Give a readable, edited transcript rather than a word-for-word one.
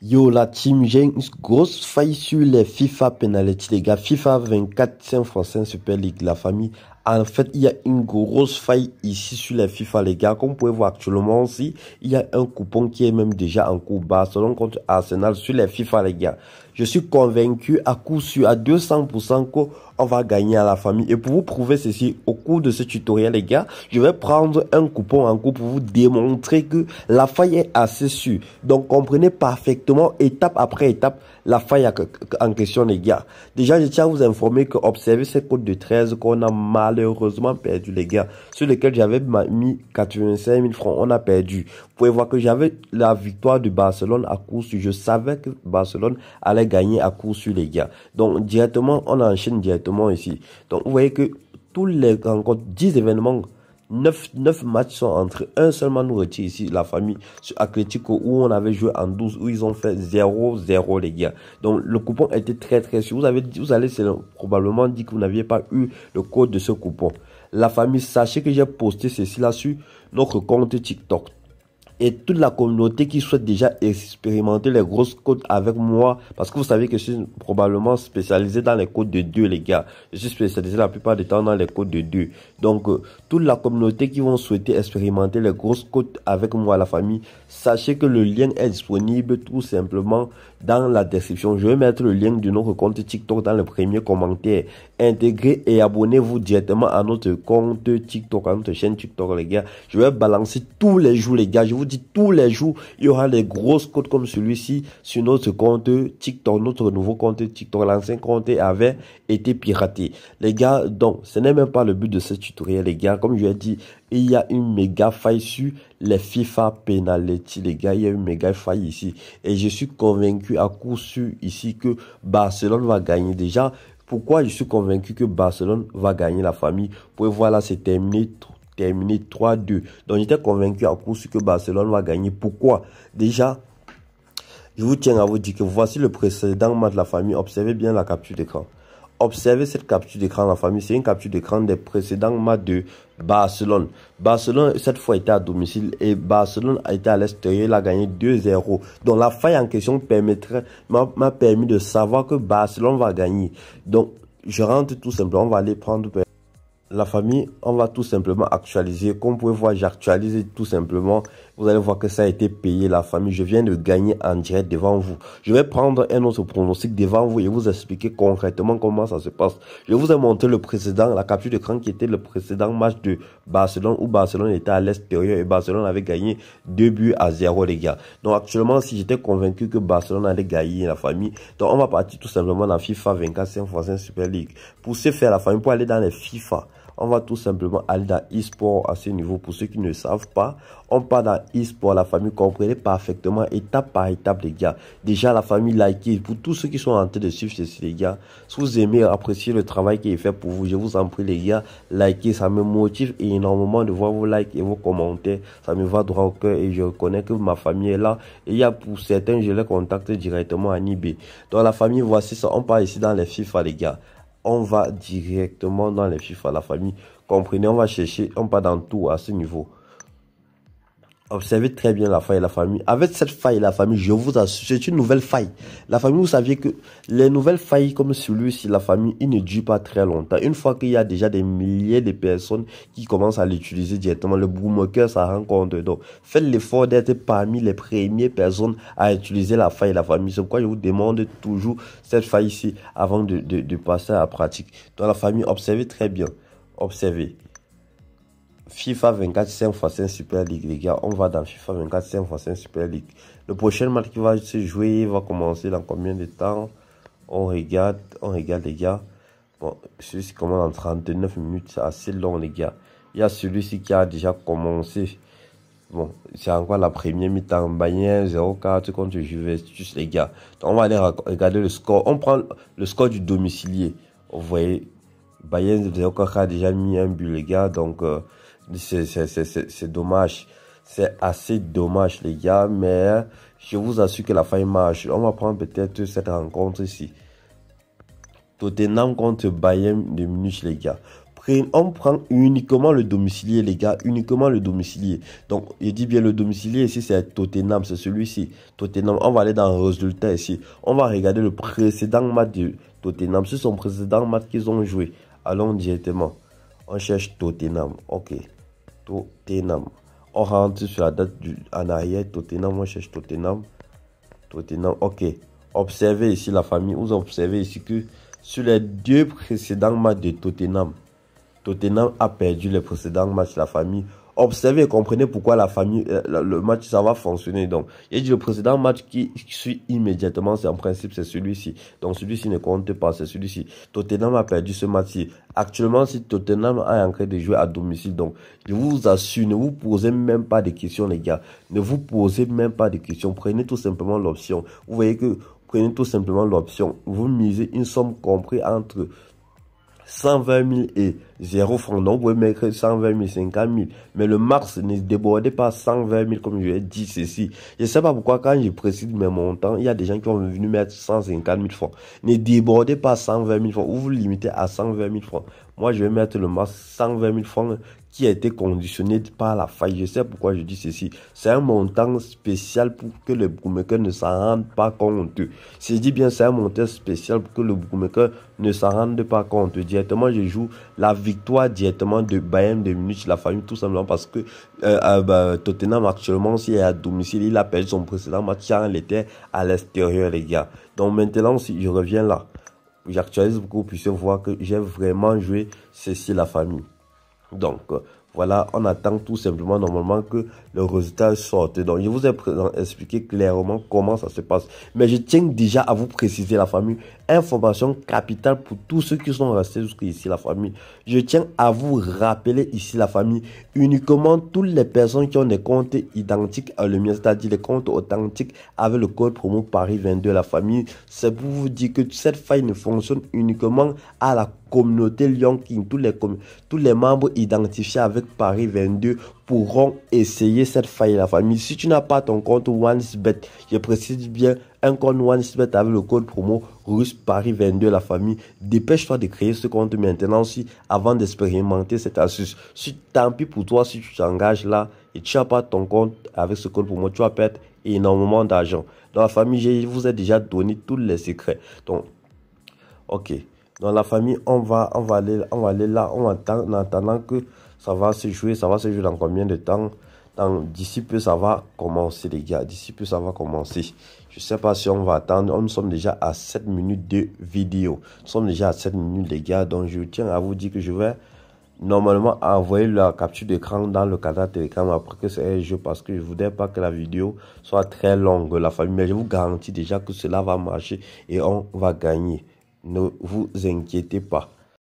Yo la team, j'ai une grosse faille sur les FIFA penalty les gars. FIFA 24 Saint-François Super League, la famille. En fait, il y a une grosse faille ici sur les FIFA les gars. Comme vous pouvez voir actuellement aussi, il y a un coupon qui est même déjà en cours. Barcelone contre Arsenal sur les FIFA les gars. Je suis convaincu à coup sûr, à 200% qu'on va gagner à la famille. Et pour vous prouver ceci, au cours de ce tutoriel les gars, je vais prendre un coupon en cours pour vous démontrer que la faille est assez sûre. Donc comprenez parfaitement étape après étape la faille en question les gars. Déjà je tiens à vous informer que observez ces codes de 13 qu'on a malheureusement perdu les gars. Sur lesquels j'avais mis 85 000 francs, on a perdu. Vous pouvez voir que j'avais la victoire de Barcelone à coup sûr. Je savais que Barcelone allait gagner à coup sûr les gars. Donc directement, on enchaîne directement ici. Donc vous voyez que tous les rencontres, 10 événements, 9 matchs sont entre un seulement nous retire ici la famille sur Atlético où on avait joué en 12 où ils ont fait 0-0 les gars. Donc le coupon était très sûr. Vous allez probablement dire que vous n'aviez pas eu le code de ce coupon. La famille, sachez que j'ai posté ceci là sur notre compte TikTok. Et toute la communauté qui souhaite déjà expérimenter les grosses codes avec moi, parce que vous savez que je suis probablement spécialisé dans les codes de 2 les gars. Je suis spécialisé la plupart du temps dans les codes de 2. Donc toute la communauté qui vont souhaiter expérimenter les grosses codes avec moi la famille, sachez que le lien est disponible tout simplement dans la description. Je vais mettre le lien de notre compte TikTok dans le premier commentaire. Intégrez et abonnez-vous directement à notre compte TikTok, à notre chaîne TikTok les gars. Je vais balancer tous les jours les gars. Je vous dis tous les jours, il y aura des grosses codes comme celui-ci sur notre compte TikTok, notre nouveau compte TikTok. L'ancien compte avait été piraté. Les gars, donc, ce n'est même pas le but de ce tutoriel, les gars. Comme je l'ai dit, il y a une méga faille sur les FIFA penalty, les gars. Il y a une méga faille ici. Et je suis convaincu à coup sûr ici que Barcelone va gagner. Déjà, pourquoi je suis convaincu que Barcelone va gagner la famille? Vous pouvez voir là, c'est terminé 3-2. Donc j'étais convaincu à coup sûr que Barcelone va gagner. Pourquoi? Déjà, je vous tiens à vous dire que voici le précédent match de la famille. Observez bien la capture d'écran. Observez cette capture d'écran de la famille. C'est une capture d'écran des précédents matchs de Barcelone. Barcelone, cette fois, était à domicile et Barcelone a été à l'extérieur. Il a gagné 2-0. Donc la faille en question m'a permis de savoir que Barcelone va gagner. Donc je rentre tout simplement. On va aller prendre la famille, on va tout simplement actualiser. Comme vous pouvez voir, j'actualise tout simplement. Vous allez voir que ça a été payé, la famille. Je viens de gagner en direct devant vous. Je vais prendre un autre pronostic devant vous et vous expliquer concrètement comment ça se passe. Je vous ai montré le précédent, la capture d'écran qui était le précédent match de Barcelone où Barcelone était à l'extérieur et Barcelone avait gagné 2-0 les gars. Donc actuellement, si j'étais convaincu que Barcelone allait gagner la famille, donc on va partir tout simplement dans FIFA 24 Saint-François Super League. Pour ce faire, la famille, pour aller dans les FIFA, on va tout simplement aller dans e-sport à ce niveau. Pour ceux qui ne savent pas, on part dans e-sport. La famille, comprenez parfaitement étape par étape les gars. Déjà la famille, likez. Pour tous ceux qui sont en train de suivre ceci les gars, si vous aimez apprécier le travail qui est fait pour vous, je vous en prie les gars, likez. Ça me motive énormément de voir vos likes et vos commentaires. Ça me va droit au cœur et je reconnais que ma famille est là. Et il y a pour certains, je les contacte directement à Nibé. Donc la famille, voici ça. On part ici dans les FIFA les gars. On va directement dans les FIFA, la famille. Comprenez, on va chercher, on part dans tout à ce niveau. Observez très bien la faille, la famille. Avec cette faille, la famille, je vous assure, c'est une nouvelle faille. La famille, vous saviez que les nouvelles failles comme celui-ci, la famille, il ne dure pas très longtemps. Une fois qu'il y a déjà des milliers de personnes qui commencent à l'utiliser directement, le bookmaker, ça rend compte. Donc, faites l'effort d'être parmi les premières personnes à utiliser la faille, la famille. C'est pourquoi je vous demande toujours cette faille ici avant de passer à la pratique. Donc, la famille, observez très bien. Observez. FIFA 24 Saint-François Super League les gars, on va dans FIFA 24 Saint-François Super League. Le prochain match qui va se jouer va commencer dans combien de temps? On regarde les gars. Bon, celui-ci commence en 39 minutes, c'est assez long les gars. Il y a celui-ci qui a déjà commencé. Bon, c'est encore la première mi-temps. Bayern 0-4 contre Juventus les gars. Donc on va aller regarder le score. On prend le score du domicilié. Vous voyez, Bayern 0-4 a déjà mis un but les gars, donc c'est dommage. C'est assez dommage les gars, mais je vous assure que la faille marche. On va prendre peut-être cette rencontre ici. Tottenham contre Bayern de Munich les gars. On prend uniquement le domicilié, les gars, uniquement le domicilié. Donc, je dis bien le domicilié ici, c'est Tottenham, c'est celui-ci. Tottenham, on va aller dans le résultat ici. On va regarder le précédent match de Tottenham. C'est son précédent match qu'ils ont joué. Allons directement. On cherche Tottenham. Ok. Tottenham. On rentre sur la date en arrière. Tottenham, on cherche Tottenham. Tottenham, ok. Observez ici la famille. Vous observez ici que sur les 2 précédents matchs de Tottenham, Tottenham a perdu les précédents matchs, la famille. Observez et comprenez pourquoi la famille, le match, ça va fonctionner. Donc, il y a le précédent match qui suit immédiatement, c'est en principe, c'est celui-ci. Donc, celui-ci ne compte pas, c'est celui-ci. Tottenham a perdu ce match-ci. Actuellement, si Tottenham est en train de jouer à domicile, donc, je vous assure, ne vous posez même pas de questions, les gars. Ne vous posez même pas de questions. Prenez tout simplement l'option. Vous voyez que, prenez tout simplement l'option. Vous misez une somme comprise entre 120 000 et 0 francs. Donc, vous pouvez mettre 120 000, 50 000. Mais le max ne débordez pas 120 000 comme je l'ai dit ceci. Je ne sais pas pourquoi quand je précise mes montants, il y a des gens qui sont venus mettre 150 000 francs. Ne débordez pas 120 000 francs. Vous vous limitez à 120 000 francs. Moi, je vais mettre le max 120 000 francs qui a été conditionné par la faille. Je sais pourquoi je dis ceci. C'est un montant spécial pour que le bookmaker ne s'en rende pas compte. Je dis bien c'est un montant spécial pour que le bookmaker ne s'en rende pas compte. Directement, je joue la victoire directement de Bayern de Munich, la famille, tout simplement parce que Tottenham actuellement, s'il est à domicile, il a perdu son précédent match quand il était à l'extérieur, les gars. Donc maintenant, si je reviens là, j'actualise pour que vous puissiez voir que j'ai vraiment joué ceci, la famille. Donc, voilà, on attend tout simplement normalement que le résultat sorte. Donc, je vous ai expliqué clairement comment ça se passe. Mais je tiens déjà à vous préciser, la famille, information capitale pour tous ceux qui sont restés jusqu'ici, la famille. Je tiens à vous rappeler ici, la famille, uniquement toutes les personnes qui ont des comptes identiques à le mien, c'est-à-dire les comptes authentiques avec le code promo Paris 22, la famille. C'est pour vous dire que cette faille ne fonctionne uniquement à la communauté Lyon King. Tous les membres identifiés avec Paris 22 pourront essayer cette faille, la famille. Si tu n'as pas ton compte OneXBet, je précise bien, un compte OneXBet avec le code promo russe Paris 22, la famille, dépêche-toi de créer ce compte maintenant avant d'expérimenter cette astuce. Tant pis pour toi si tu t'engages là et tu n'as pas ton compte avec ce code promo, tu vas perdre énormément d'argent. Dans la famille, je vous ai déjà donné tous les secrets. Donc, ok. Dans la famille, on va aller là, en attendant que ça va se jouer dans combien de temps? D'ici peu, ça va commencer, les gars. D'ici peu, ça va commencer. Je sais pas si on va attendre. Nous sommes déjà à 7 minutes de vidéo. Nous sommes déjà à 7 minutes, les gars. Donc, je tiens à vous dire que je vais normalement envoyer la capture d'écran dans le canal Telegram après que c'est un jeu parce que je voudrais pas que la vidéo soit très longue, la famille. Mais je vous garantis déjà que cela va marcher et on va gagner. Ne vous inquiétez pas.